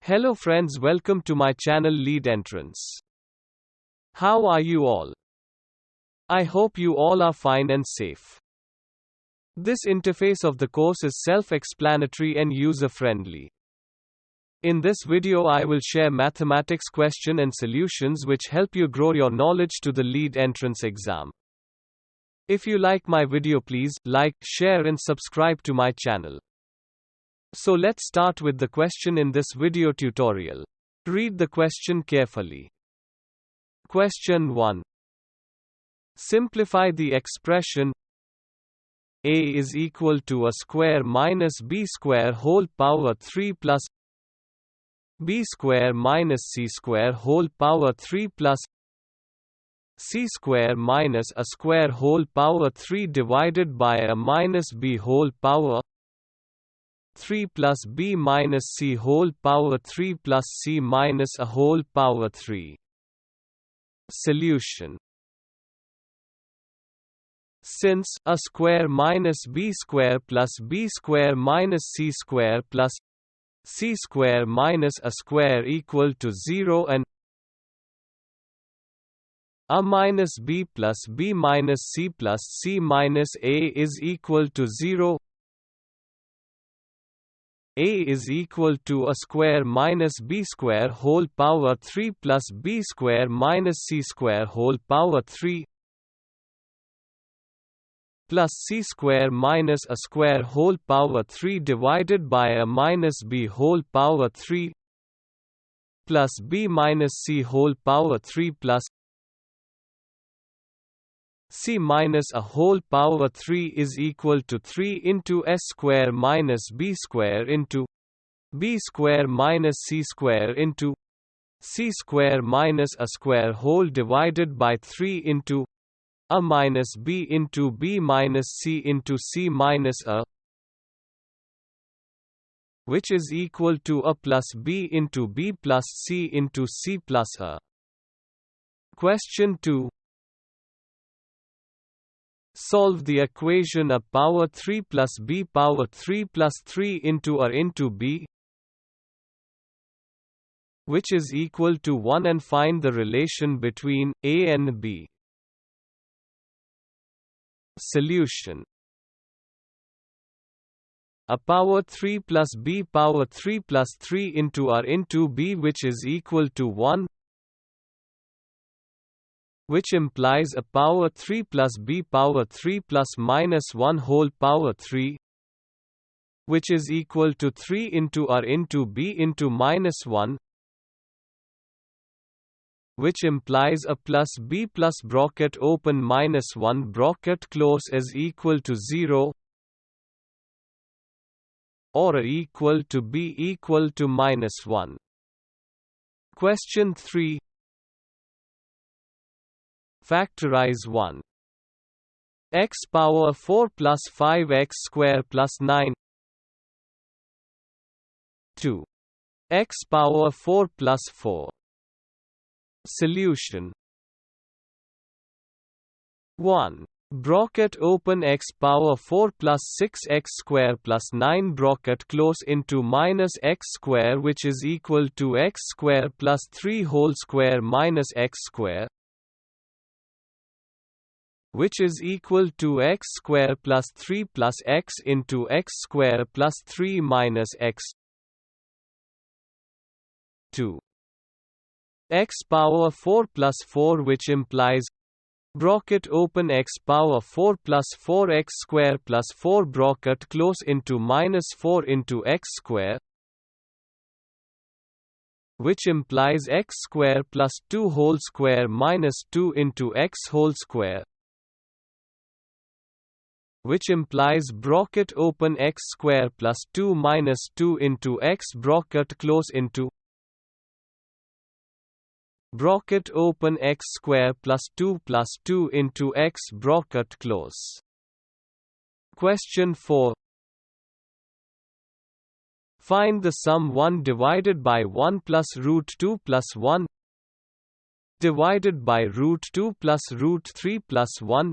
Hello friends, welcome to my channel Lead Entrance. How are you all? I hope you all are fine and safe. This interface of the course is self-explanatory and user-friendly. In this video I will share mathematics question and solutions which help you grow your knowledge to the Lead Entrance exam. If you like my video, please like, share and subscribe to my channel. So let's start with the question in this video tutorial. Read the question carefully. Question 1. Simplify the expression a is equal to a square minus b square whole power 3 plus b square minus c square whole power 3 plus c square minus a square whole power 3 divided by a minus b whole power 3 plus b minus c whole power 3 plus c minus a whole power 3. Solution. Since a square minus b square plus b square minus c square plus c square minus a square equal to 0 and a minus b plus b minus c plus c minus a is equal to 0, a is equal to a square minus b square whole power 3 plus b square minus c square whole power 3 plus c square minus a square whole power 3 divided by a minus b whole power 3 plus b minus c whole power 3 plus c minus a whole power 3 is equal to 3 into s square minus b square into b square minus c square into c square minus a square whole divided by 3 into a minus b into b minus c into c minus a, which is equal to a plus b into b plus c into c plus a. Question 2. Solve the equation a power 3 plus b power 3 plus 3 into a into b, which is equal to 1, and find the relation between a and b. Solution. A power 3 plus b power 3 plus 3 into a into b, which is equal to 1, which implies a power 3 plus b power 3 plus minus 1 whole power 3, which is equal to 3 into a into b into minus 1, which implies a plus b plus bracket open minus 1 bracket close is equal to 0, or a equal to b equal to minus 1. Question 3. Factorize 1. X power 4 plus 5x square plus 9. 2. X power 4 plus 4. Solution. 1. Bracket open x power 4 plus 6x square plus 9 bracket close into minus x square, which is equal to x square plus 3 whole square minus x square, which is equal to x square plus 3 plus x into x square plus 3 minus x. 2. X power 4 plus 4, which implies bracket open x power 4 plus 4x square plus 4 bracket close into minus 4 into x square, which implies x square plus 2 whole square minus 2 into x whole square, which implies bracket open x square plus 2 minus 2 into x bracket close into bracket open x square plus 2 into x bracket close. Question 4. Find the sum 1 divided by 1 plus root 2 plus 1 divided by root 2 plus root 3 plus 1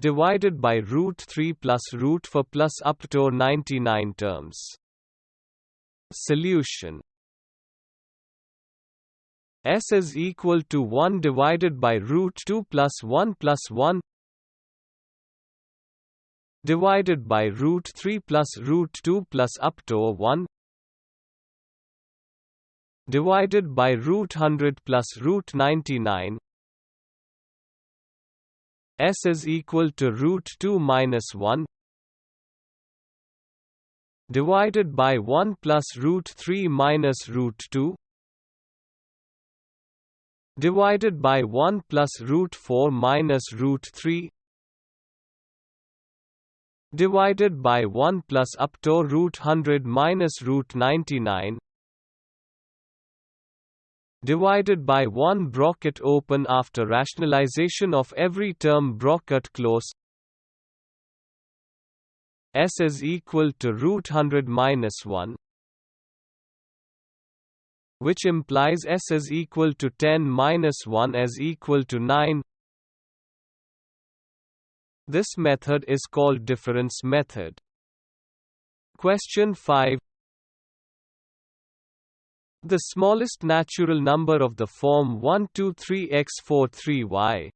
divided by root 3 plus root 4 plus up to 99 terms. Solution. S is equal to 1 divided by root 2 plus 1 plus 1 divided by root 3 plus root 2 plus up to 1 divided by root 100 plus root 99. S is equal to root 2 minus 1 divided by 1 plus root 3 minus root 2 divided by 1 plus root 4 minus root 3 divided by 1 plus up to root 100 minus root 99 divided by 1 bracket open after rationalization of every term bracket close. S is equal to root 100 minus 1, which implies S is equal to 10 minus 1 is equal to 9. This method is called difference method. Question 5. The smallest natural number of the form 1 2 3 x 4 3 y,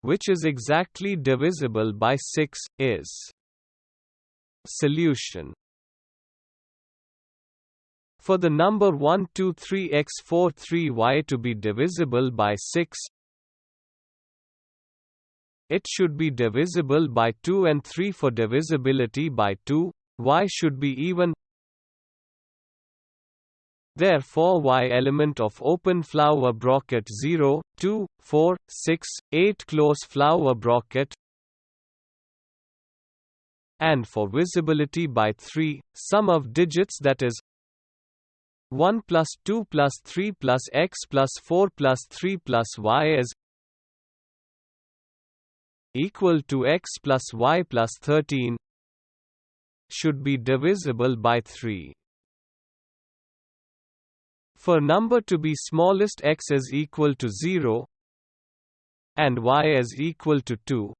which is exactly divisible by 6, is. Solution. For the number 1 2 3 x 4 3 y to be divisible by 6, it should be divisible by 2 and 3. For divisibility by 2, y should be even. Therefore y element of open flower bracket 0, 2, 4, 6, 8 close flower bracket, and for visibility by 3, sum of digits, that is 1 plus 2 plus 3 plus x plus 4 plus 3 plus y is equal to x plus y plus 13, should be divisible by 3. For number to be smallest, x is equal to 0 and y is equal to 2,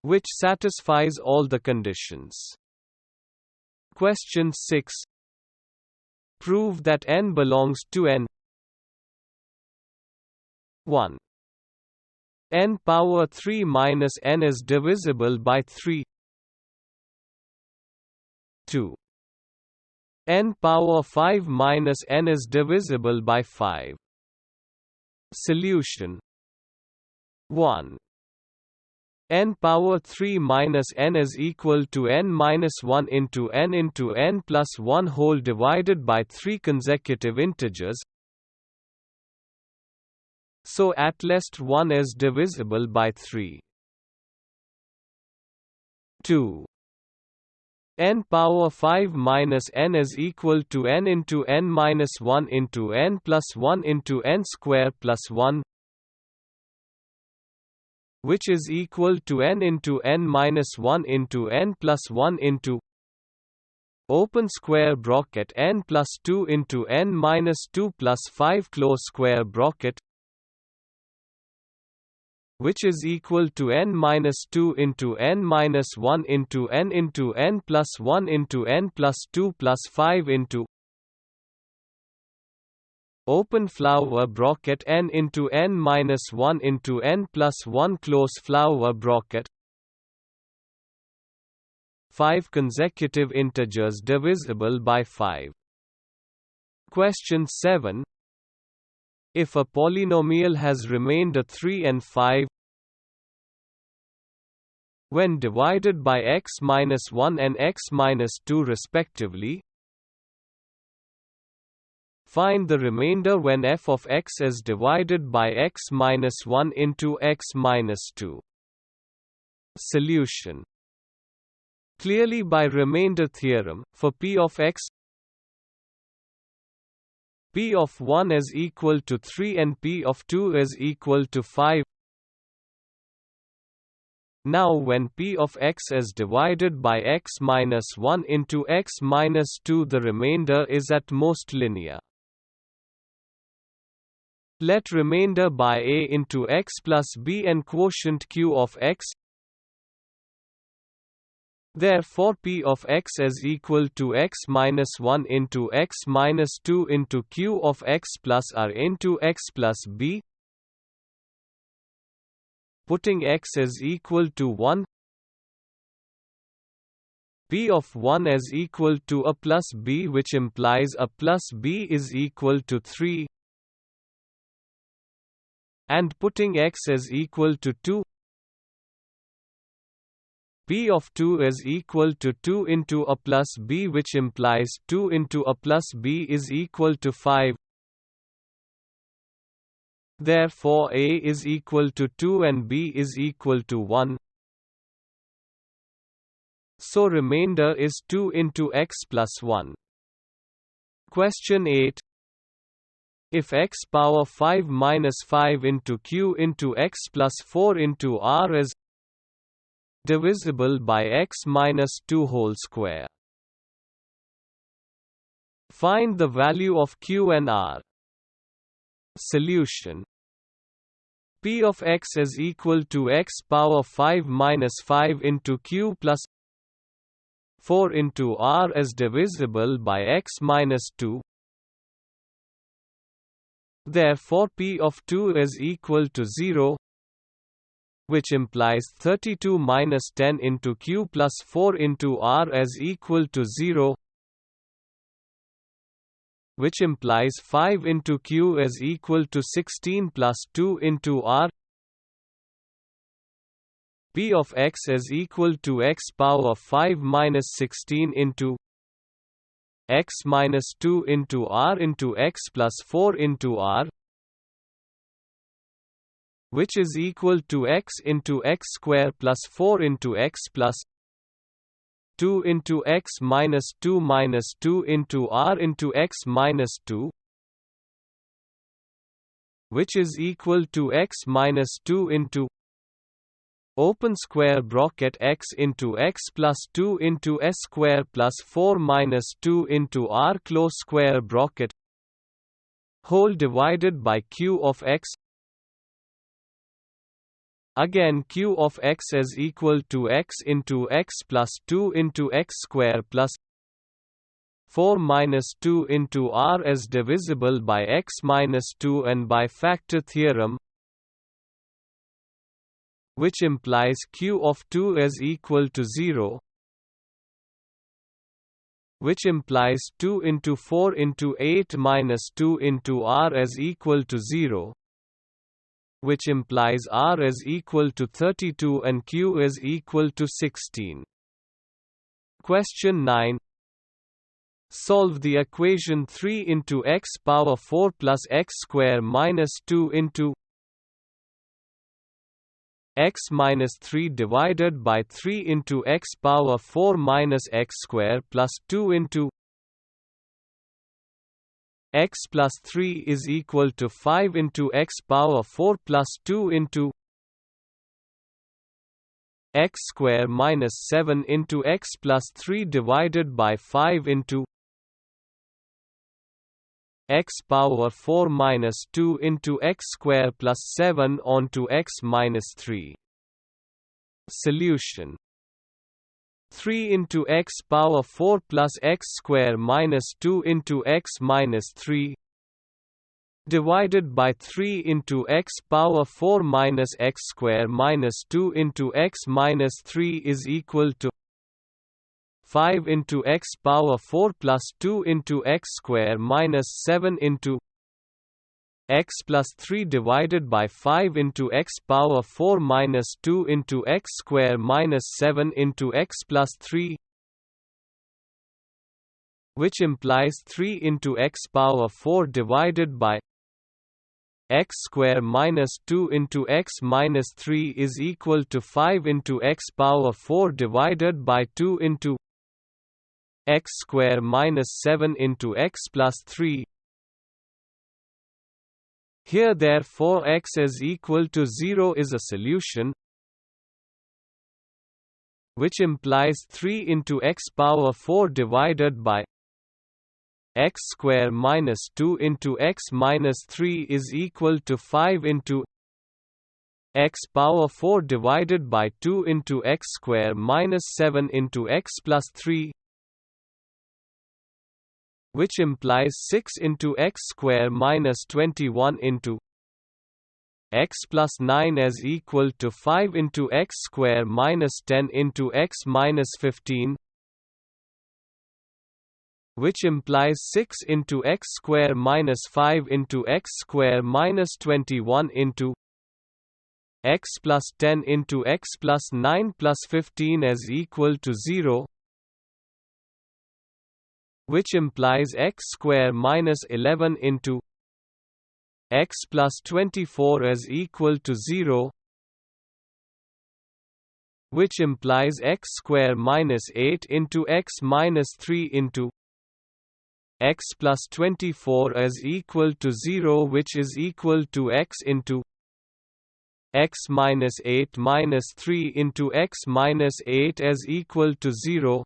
which satisfies all the conditions. Question 6. Prove that n belongs to n. 1. n power 3 minus n is divisible by 3. 2. n power 5 minus n is divisible by 5. Solution. 1. n power 3 minus n is equal to n minus 1 into n plus 1 whole divided by 3 consecutive integers. So at least 1 is divisible by 3. 2. n power 5 minus n is equal to n into n minus 1 into n plus 1 into n square plus 1, which is equal to n into n minus 1 into n plus 1 into open square bracket n plus 2 into n minus 2 plus 5 close square bracket, which is equal to n minus 2 into n minus 1 into n plus 1 into n plus 2 plus 5 into open flower bracket n into n minus 1 into n plus 1 close flower bracket. 5 consecutive integers divisible by 5. Question 7. If a polynomial has remainder 3 and 5, when divided by x minus 1 and x minus 2 respectively, find the remainder when f of x is divided by x minus 1 into x minus 2. Solution. Clearly by remainder theorem, for p of x, p of 1 is equal to 3 and p of 2 is equal to 5. Now when p of x is divided by x minus 1 into x minus 2, the remainder is at most linear. Let remainder by a into x plus b and quotient q of x Therefore P of x is equal to x minus 1 into x minus 2 into q of x plus r into x plus b. Putting x is equal to 1, P of 1 is equal to a plus b, which implies a plus b is equal to 3, and putting x is equal to 2, P of 2 is equal to 2 into a plus b, which implies 2 into a plus b is equal to 5. Therefore A is equal to 2 and B is equal to 1. So remainder is 2 into x plus 1. Question 8. If x power 5 minus 5 into q into x plus 4 into r is divisible by x minus 2 whole square, find the value of q and r. Solution. P of x is equal to x power 5 minus 5 into q plus 4 into r is divisible by x minus 2. Therefore P of 2 is equal to 0, which implies 32 minus 10 into q plus 4 into r is equal to 0, which implies 5 into q is equal to 16 plus 2 into r. P of x is equal to x power 5 minus 16 into x minus 2 into r into x plus 4 into r, which is equal to x into x square plus 4 into x plus 2 into x minus 2 into r into x minus 2, which is equal to x minus 2 into open square bracket x into x plus 2 into s square plus 4 minus 2 into r close square bracket whole divided by q of x. Again q of x is equal to x into x plus 2 into x square plus 4 minus 2 into r is divisible by x minus 2 and by factor theorem, which implies q of 2 is equal to 0, which implies 2 into 4 into 8 minus 2 into r is equal to 0, which implies r is equal to 32 and q is equal to 16. Question 9. Solve the equation 3 into x power 4 plus x square minus 2 into x minus 3 divided by 3 into x power 4 minus x square plus 2 into x plus 3 is equal to 5 into x power 4 plus 2 into x square minus 7 into x plus 3 divided by 5 into x power 4 minus 2 into x square plus 7 onto x minus 3. Solution. 3 into x power 4 plus x square minus 2 into x minus 3 divided by 3 into x power 4 minus x square minus 2 into x minus 3 is equal to 5 into x power 4 plus 2 into x square minus 7 into x plus 3 divided by 5 into x power 4 minus 2 into x square minus 7 into x plus 3, which implies 3 into x power 4 divided by x square minus 2 into x minus 3 is equal to 5 into x power 4 divided by 2 into x square minus 7 into x plus 3. Here therefore x is equal to 0 is a solution, which implies 3 into x power 4 divided by x square minus 2 into x minus 3 is equal to 5 into x power 4 divided by 2 into x square minus 7 into x plus 3, which implies 6 into x square minus 21 into x plus 9 as equal to 5 into x square minus 10 into x minus 15, which implies 6 into x square minus 5 into x square minus 21 into x plus 10 into x plus 9 plus 15 as equal to 0, which implies x square minus 11 into x plus 24 as equal to 0, which implies x square minus 8 into x minus 3 into x plus 24 as equal to 0, which is equal to x into x minus 8 minus 3 into x minus 8 as equal to 0,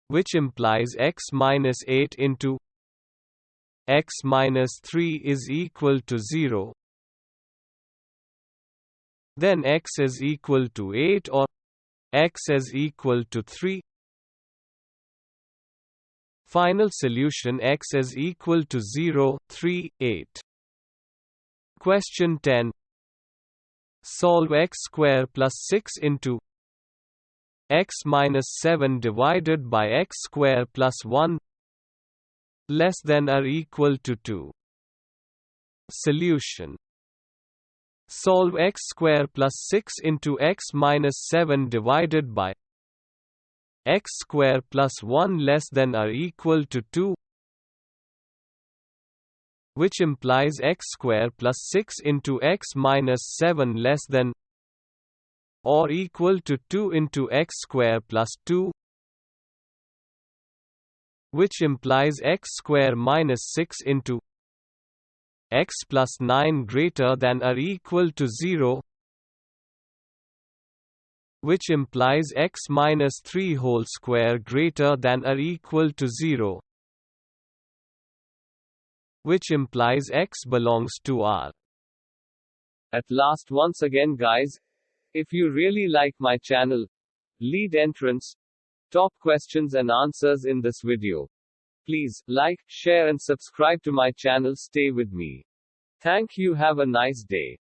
which implies x minus 8 into x minus 3 is equal to 0. Then x is equal to 8 or x is equal to 3. Final solution: x is equal to 0, 3, 8. Question 10. Solve x square plus 6 into x minus 7 divided by x square plus 1 less than or equal to 2. Solution: solve x square plus 6 into x minus 7 divided by x square plus 1 less than or equal to 2, which implies x square plus 6 into x minus 7 less than or equal to 2 into x square plus 2, which implies x square minus 6 into x plus 9 greater than or equal to 0, which implies x minus 3 whole square greater than or equal to 0, which implies x belongs to R. At last, once again guys, if you really like my channel, Lead Entrance, top questions and answers in this video, please like, share and subscribe to my channel. Stay with me. Thank you. Have a nice day.